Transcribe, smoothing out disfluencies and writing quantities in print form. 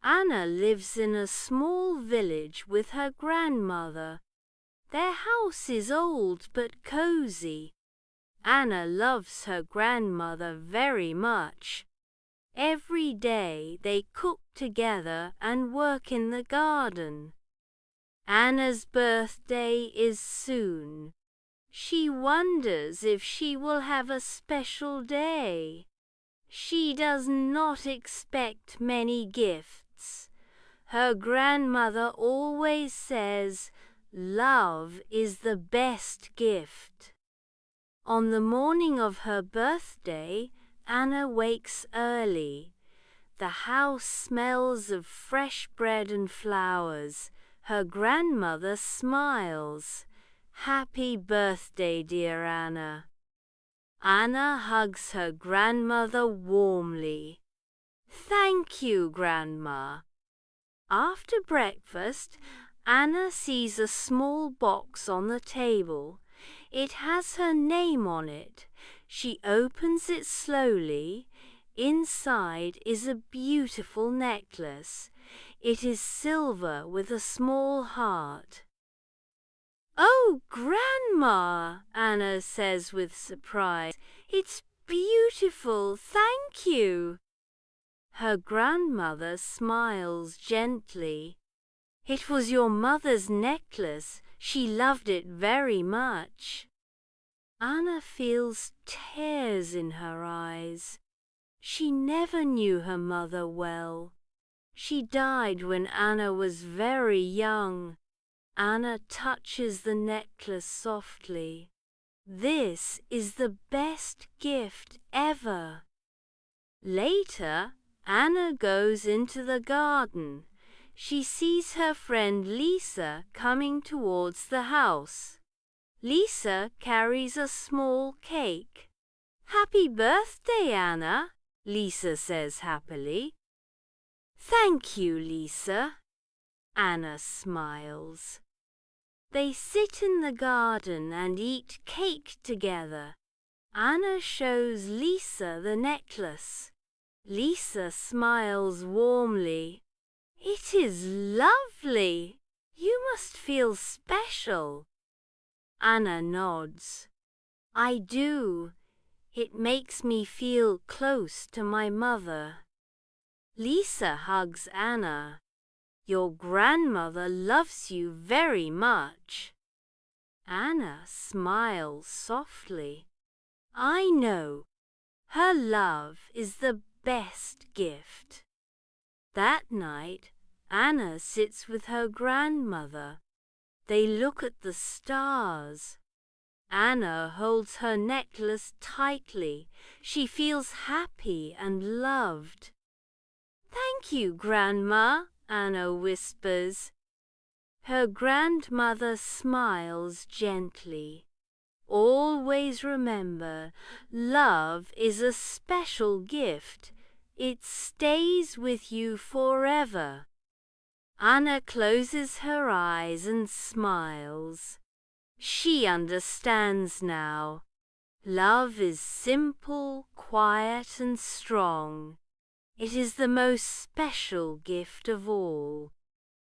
Anna lives in a small village with her grandmother. Their house is old but cozy. Anna loves her grandmother very much. Every day they cook together and work in the garden. Anna's birthday is soon. She wonders if she will have a special day. She does not expect many gifts. Her grandmother always says, "Love is the best gift." On the morning of her birthday, Anna wakes early. The house smells of fresh bread and flowers. Her grandmother smiles. "Happy birthday, dear Anna." Anna hugs her grandmother warmly. "Thank you, Grandma." After breakfast, Anna sees a small box on the table. It has her name on it. She opens it slowly. Inside is a beautiful necklace. It is silver with a small heart. "Oh, Grandma," Anna says with surprise. "It's beautiful, thank you." Her grandmother smiles gently. "It was your mother's necklace. She loved it very much." Anna feels tears in her eyes. She never knew her mother well. She died when Anna was very young. Anna touches the necklace softly. "This is the best gift ever." Later, Anna goes into the garden. She sees her friend Lisa coming towards the house. Lisa carries a small cake. "Happy birthday, Anna," Lisa says happily. "Thank you, Lisa." Anna smiles. They sit in the garden and eat cake together. Anna shows Lisa the necklace. Lisa smiles warmly. "It is lovely. You must feel special." Anna nods. "I do. It makes me feel close to my mother." Lisa hugs Anna. "Your grandmother loves you very much." Anna smiles softly. "I know. Her love is the best gift." That night, Anna sits with her grandmother. They look at the stars. Anna holds her necklace tightly. She feels happy and loved. "Thank you, Grandma," Anna whispers. Her grandmother smiles gently. "Always remember, love is a special gift. It stays with you forever." Anna closes her eyes and smiles. She understands now. Love is simple, quiet, and strong. It is the most special gift of all.